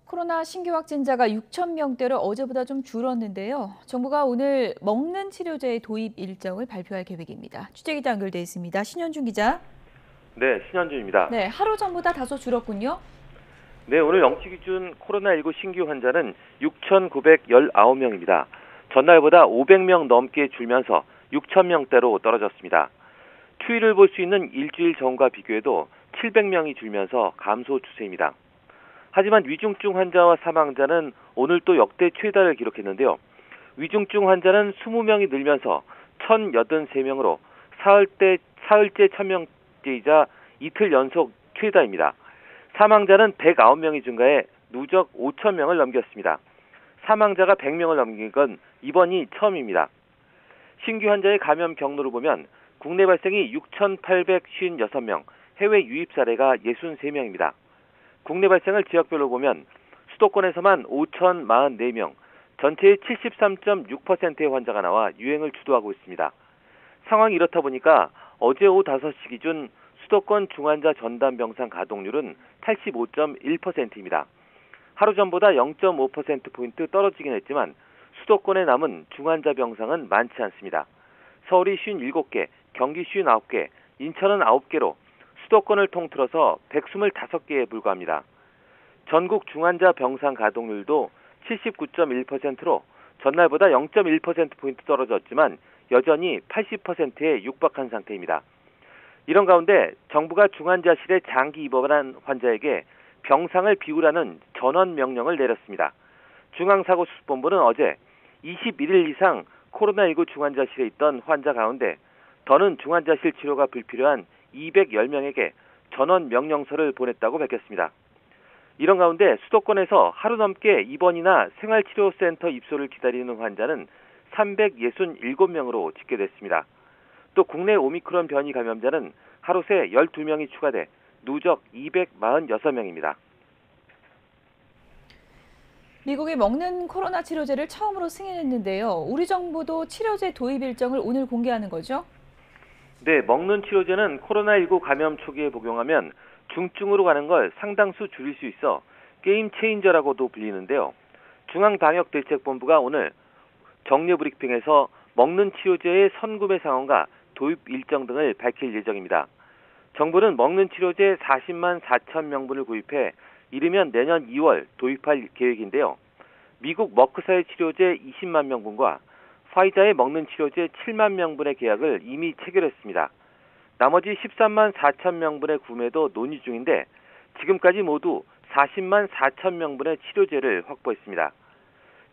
코로나 신규 확진자가 6천 명대로 어제보다 좀 줄었는데요. 정부가 오늘 먹는 치료제의 도입 일정을 발표할 계획입니다. 취재기자 연결돼 있습니다. 신현준 기자. 네, 신현준입니다. 네, 하루 전보다 다소 줄었군요. 네, 오늘 영치 기준 코로나19 신규 환자는 6,919명입니다. 전날보다 500명 넘게 줄면서 6,000명대로 떨어졌습니다. 추이를 볼 수 있는 일주일 전과 비교해도 700명이 줄면서 감소 추세입니다. 하지만 위중증 환자와 사망자는 오늘 또 역대 최다를 기록했는데요. 위중증 환자는 20명이 늘면서 1,083명으로 사흘째 1,000명대이자 이틀 연속 최다입니다. 사망자는 109명이 증가해 누적 5,000명을 넘겼습니다. 사망자가 100명을 넘긴 건 이번이 처음입니다. 신규 환자의 감염 경로를 보면 국내 발생이 6,856명, 해외 유입 사례가 63명입니다. 국내 발생을 지역별로 보면 수도권에서만 5,044명, 전체의 73.6%의 환자가 나와 유행을 주도하고 있습니다. 상황이 이렇다 보니까 어제 오후 5시 기준 수도권 중환자 전담 병상 가동률은 85.1%입니다. 하루 전보다 0.5%포인트 떨어지긴 했지만 수도권에 남은 중환자 병상은 많지 않습니다. 서울이 57개, 경기 59개, 인천은 9개로 수도권을 통틀어서 125개에 불과합니다. 전국 중환자 병상 가동률도 79.1%로 전날보다 0.1%포인트 떨어졌지만 여전히 80%에 육박한 상태입니다. 이런 가운데 정부가 중환자실에 장기 입원한 환자에게 병상을 비우라는 전원 명령을 내렸습니다. 중앙사고수습본부는 어제 21일 이상 코로나19 중환자실에 있던 환자 가운데 더는 중환자실 치료가 불필요한 210명에게 전원 명령서를 보냈다고 밝혔습니다. 이런 가운데 수도권에서 하루 넘게 입원이나 생활치료센터 입소를 기다리는 환자는 367명으로 집계됐습니다. 또 국내 오미크론 변이 감염자는 하루 새 12명이 추가돼 누적 246명입니다. 미국이 먹는 코로나 치료제를 처음으로 승인했는데요. 우리 정부도 치료제 도입 일정을 오늘 공개하는 거죠? 네, 먹는 치료제는 코로나19 감염 초기에 복용하면 중증으로 가는 걸 상당수 줄일 수 있어 게임 체인저라고도 불리는데요. 중앙방역대책본부가 오늘 정례 브리핑에서 먹는 치료제의 선구매 상황과 도입 일정 등을 밝힐 예정입니다. 정부는 먹는 치료제 40만 4천 명분을 구입해 이르면 내년 2월 도입할 계획인데요. 미국 머크사의 치료제 20만 명분과 화이자의 먹는 치료제 7만 명분의 계약을 이미 체결했습니다. 나머지 13만 4천 명분의 구매도 논의 중인데 지금까지 모두 40만 4천 명분의 치료제를 확보했습니다.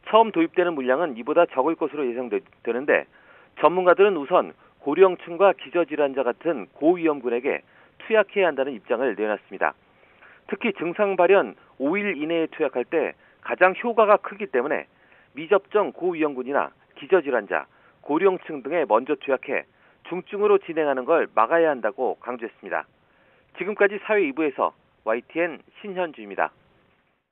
처음 도입되는 물량은 이보다 적을 것으로 예상되는데 전문가들은 우선 고령층과 기저질환자 같은 고위험군에게 투약해야 한다는 입장을 내놨습니다. 특히 증상 발현 5일 이내에 투약할 때 가장 효과가 크기 때문에 미접종 고위험군이나 기저질환자, 고령층 등에 먼저 투약해 중증으로 진행하는 걸 막아야 한다고 강조했습니다. 지금까지 사회 2부에서 YTN 신현주입니다.